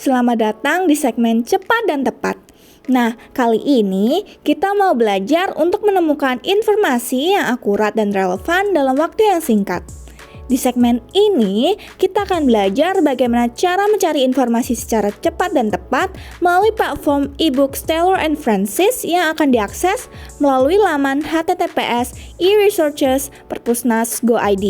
Selamat datang di segmen Cepat dan Tepat. Nah, kali ini kita mau belajar untuk menemukan informasi yang akurat dan relevan dalam waktu yang singkat. Di segmen ini, kita akan belajar bagaimana cara mencari informasi secara cepat dan tepat melalui platform e-books Taylor & Francis yang akan diakses melalui laman https://e-researches.perpusnas.go.id.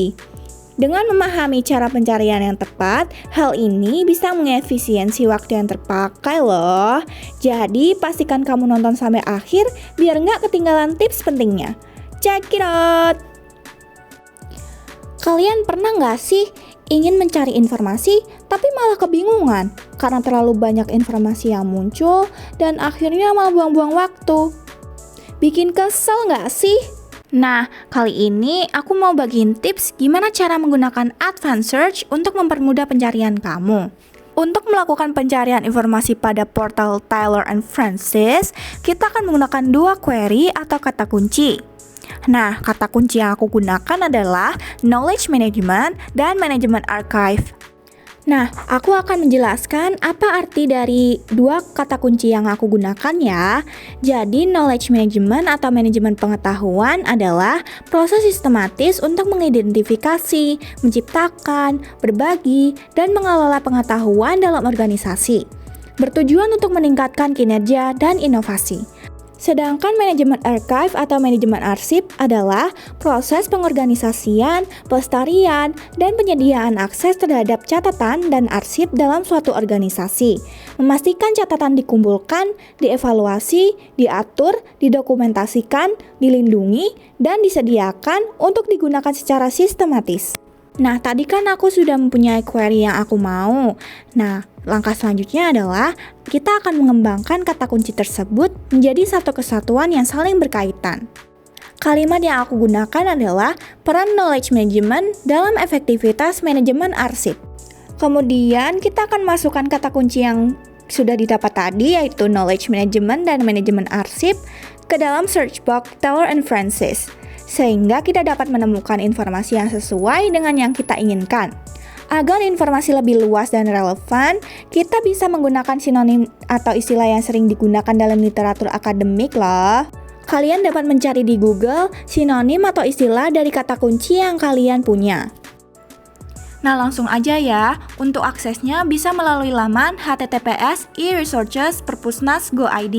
Dengan memahami cara pencarian yang tepat, hal ini bisa mengefisiensi waktu yang terpakai loh. Jadi, pastikan kamu nonton sampai akhir biar nggak ketinggalan tips pentingnya. Check it out! Kalian pernah nggak sih ingin mencari informasi tapi malah kebingungan karena terlalu banyak informasi yang muncul dan akhirnya malah buang-buang waktu? Bikin kesel nggak sih? Nah, kali ini aku mau bagiin tips gimana cara menggunakan advanced search untuk mempermudah pencarian kamu. Untuk melakukan pencarian informasi pada portal Taylor & Francis, kita akan menggunakan dua query atau kata kunci. Nah, kata kunci yang aku gunakan adalah Knowledge Management dan Management Archive. Nah, aku akan menjelaskan apa arti dari dua kata kunci yang aku gunakan ya. Jadi, knowledge management atau manajemen pengetahuan adalah proses sistematis untuk mengidentifikasi, menciptakan, berbagi, dan mengelola pengetahuan dalam organisasi. Bertujuan untuk meningkatkan kinerja dan inovasi. Sedangkan manajemen archive atau manajemen arsip adalah proses pengorganisasian, pelestarian, dan penyediaan akses terhadap catatan dan arsip dalam suatu organisasi. Memastikan catatan dikumpulkan, dievaluasi, diatur, didokumentasikan, dilindungi, dan disediakan untuk digunakan secara sistematis. Nah, tadi kan aku sudah mempunyai query yang aku mau. Nah, langkah selanjutnya adalah kita akan mengembangkan kata kunci tersebut menjadi satu kesatuan yang saling berkaitan. Kalimat yang aku gunakan adalah peran knowledge management dalam efektivitas manajemen arsip. Kemudian kita akan masukkan kata kunci yang sudah didapat tadi, yaitu knowledge management dan manajemen arsip, ke dalam search box Taylor & Francis, sehingga kita dapat menemukan informasi yang sesuai dengan yang kita inginkan. Agar informasi lebih luas dan relevan, kita bisa menggunakan sinonim atau istilah yang sering digunakan dalam literatur akademik loh. Kalian dapat mencari di Google sinonim atau istilah dari kata kunci yang kalian punya. Nah, langsung aja ya. Untuk aksesnya bisa melalui laman https://e-researches.perpusnas.go.id.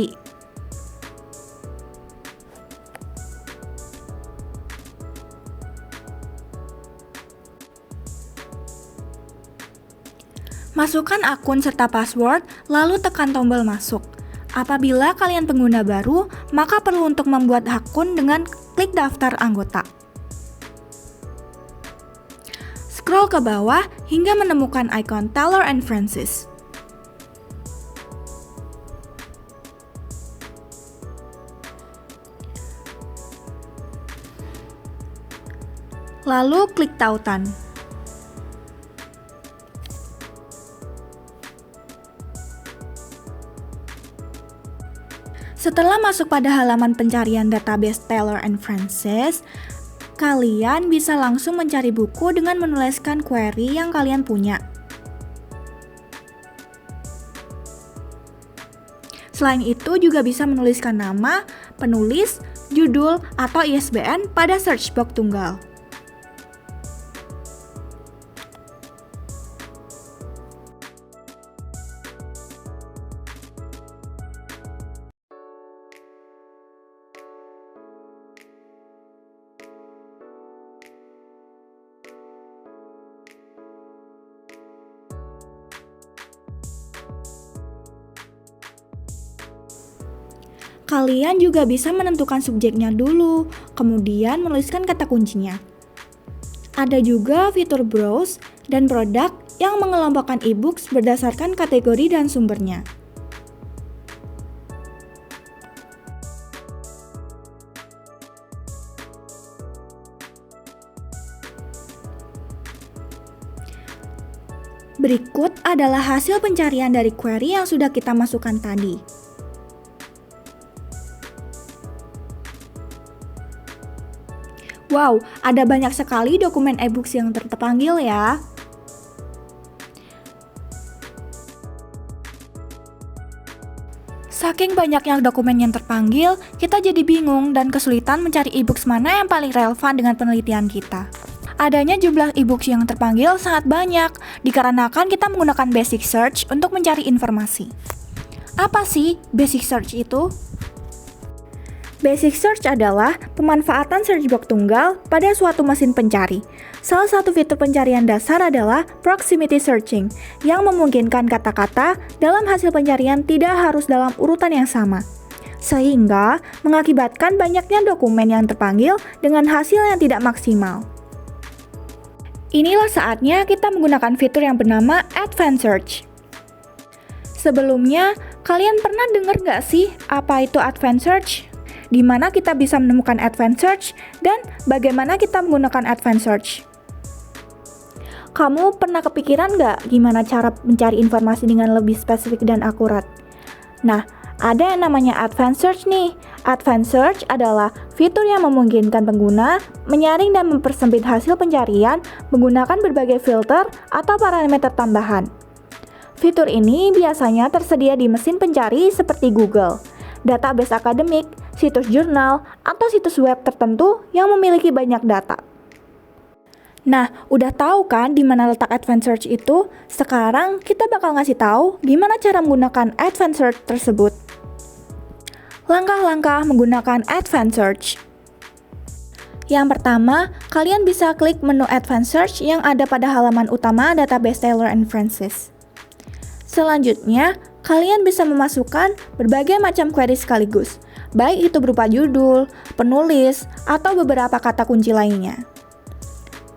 Masukkan akun serta password, lalu tekan tombol masuk. Apabila kalian pengguna baru, maka perlu untuk membuat akun dengan klik daftar anggota. Scroll ke bawah hingga menemukan ikon Taylor & Francis. Lalu klik tautan. Setelah masuk pada halaman pencarian database Taylor & Francis, kalian bisa langsung mencari buku dengan menuliskan query yang kalian punya. Selain itu juga bisa menuliskan nama, penulis, judul, atau ISBN pada search box tunggal. Kalian juga bisa menentukan subjeknya dulu, kemudian menuliskan kata kuncinya. Ada juga fitur browse dan produk yang mengelompokkan e-books berdasarkan kategori dan sumbernya. Berikut adalah hasil pencarian dari query yang sudah kita masukkan tadi. Wow, ada banyak sekali dokumen e-books yang terpanggil ya. Saking banyaknya dokumen yang terpanggil, kita jadi bingung dan kesulitan mencari e-books mana yang paling relevan dengan penelitian kita. Adanya jumlah e-books yang terpanggil sangat banyak, dikarenakan kita menggunakan basic search untuk mencari informasi. Apa sih basic search itu? Basic search adalah pemanfaatan search box tunggal pada suatu mesin pencari. Salah satu fitur pencarian dasar adalah proximity searching, yang memungkinkan kata-kata dalam hasil pencarian tidak harus dalam urutan yang sama, sehingga mengakibatkan banyaknya dokumen yang terpanggil dengan hasil yang tidak maksimal. Inilah saatnya kita menggunakan fitur yang bernama Advanced Search. Sebelumnya, kalian pernah dengar nggak sih apa itu Advanced Search? Di mana kita bisa menemukan Advanced Search dan bagaimana kita menggunakan Advanced Search. Kamu pernah kepikiran nggak gimana cara mencari informasi dengan lebih spesifik dan akurat? Nah, ada yang namanya Advanced Search nih. Advanced Search adalah fitur yang memungkinkan pengguna menyaring dan mempersempit hasil pencarian menggunakan berbagai filter atau parameter tambahan. Fitur ini biasanya tersedia di mesin pencari seperti Google, database akademik, situs jurnal, atau situs web tertentu yang memiliki banyak data. Nah, udah tahu kan di mana letak Advanced Search itu? Sekarang kita bakal ngasih tahu gimana cara menggunakan Advanced Search tersebut. Langkah-langkah menggunakan Advanced Search. Yang pertama, kalian bisa klik menu Advanced Search yang ada pada halaman utama database Taylor & Francis. Selanjutnya, kalian bisa memasukkan berbagai macam query sekaligus, baik itu berupa judul, penulis, atau beberapa kata kunci lainnya.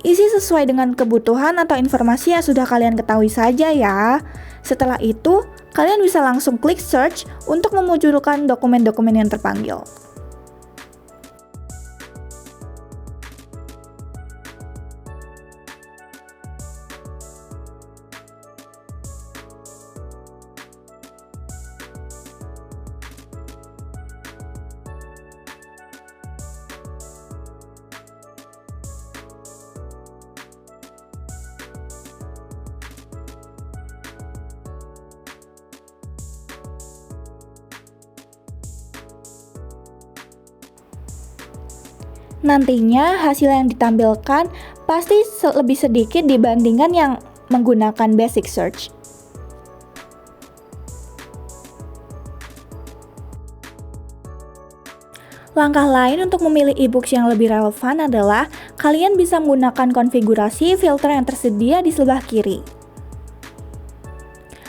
Isi sesuai dengan kebutuhan atau informasi yang sudah kalian ketahui saja ya. Setelah itu, kalian bisa langsung klik search untuk memunculkan dokumen-dokumen yang terpanggil. Nantinya hasil yang ditampilkan pasti lebih sedikit dibandingkan yang menggunakan basic search. Langkah lain untuk memilih e-books yang lebih relevan adalah kalian bisa menggunakan konfigurasi filter yang tersedia di sebelah kiri.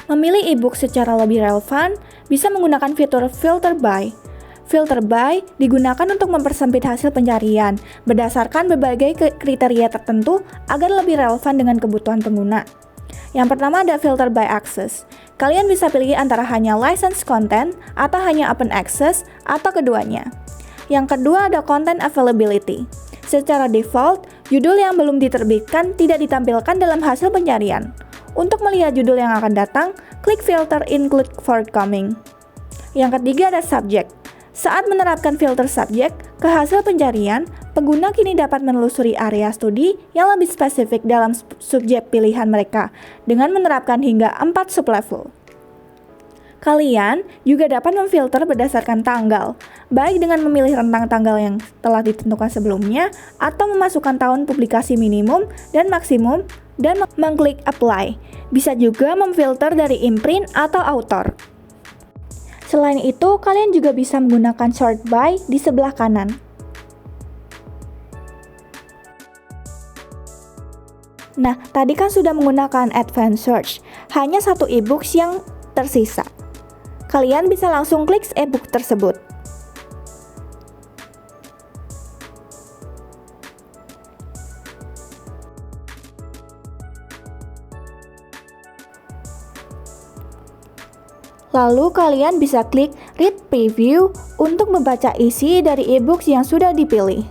Memilih e-book secara lebih relevan bisa menggunakan fitur Filter By. Filter by digunakan untuk mempersempit hasil pencarian berdasarkan berbagai kriteria tertentu agar lebih relevan dengan kebutuhan pengguna. Yang pertama ada filter by access. Kalian bisa pilih antara hanya licensed content atau hanya open access atau keduanya. Yang kedua ada content availability. Secara default, judul yang belum diterbitkan tidak ditampilkan dalam hasil pencarian. Untuk melihat judul yang akan datang, klik filter include forthcoming. Yang ketiga ada subject. Saat menerapkan filter subjek ke hasil pencarian, pengguna kini dapat menelusuri area studi yang lebih spesifik dalam subjek pilihan mereka dengan menerapkan hingga 4 sublevel. Kalian juga dapat memfilter berdasarkan tanggal, baik dengan memilih rentang tanggal yang telah ditentukan sebelumnya atau memasukkan tahun publikasi minimum dan maksimum dan mengklik apply. Bisa juga memfilter dari imprint atau author. Selain itu, kalian juga bisa menggunakan sort by di sebelah kanan. Nah, tadi kan sudah menggunakan Advanced Search, hanya satu e-books yang tersisa. Kalian bisa langsung klik e-book tersebut. Lalu kalian bisa klik Read Preview untuk membaca isi dari e-books yang sudah dipilih.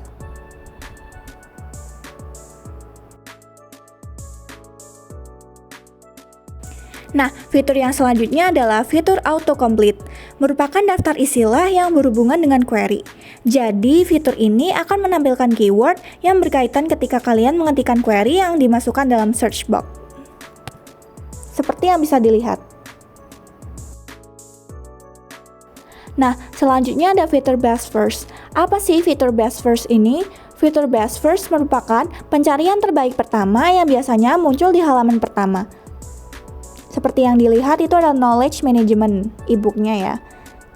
Nah, fitur yang selanjutnya adalah fitur autocomplete, merupakan daftar istilah yang berhubungan dengan query. Jadi, fitur ini akan menampilkan keyword yang berkaitan ketika kalian mengetikkan query yang dimasukkan dalam search box. Seperti yang bisa dilihat. Nah, selanjutnya ada fitur Best First. Apa sih fitur Best First ini? Fitur Best First merupakan pencarian terbaik pertama yang biasanya muncul di halaman pertama. Seperti yang dilihat itu adalah knowledge management e-booknya ya.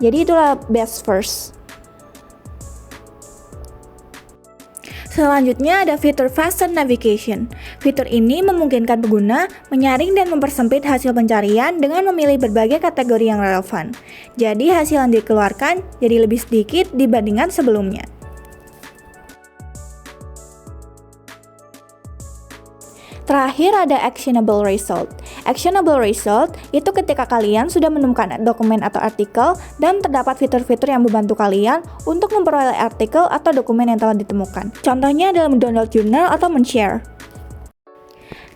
Jadi itulah Best First. Selanjutnya ada fitur Faster Navigation. Fitur ini memungkinkan pengguna menyaring dan mempersempit hasil pencarian dengan memilih berbagai kategori yang relevan. Jadi hasil yang dikeluarkan jadi lebih sedikit dibandingkan sebelumnya. Terakhir ada Actionable Result. Actionable Result itu ketika kalian sudah menemukan dokumen atau artikel dan terdapat fitur-fitur yang membantu kalian untuk memperoleh artikel atau dokumen yang telah ditemukan. Contohnya adalah mendownload jurnal atau men-share.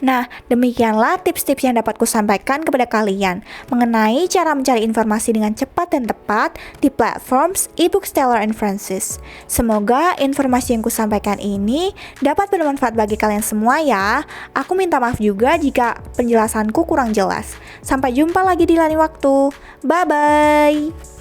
Nah, demikianlah tips-tips yang dapat kusampaikan kepada kalian mengenai cara mencari informasi dengan cepat dan tepat di platforms eBook Stellar and Francis. Semoga informasi yang kusampaikan ini dapat bermanfaat bagi kalian semua ya. Aku minta maaf juga jika penjelasanku kurang jelas. Sampai jumpa lagi di lain waktu. Bye-bye!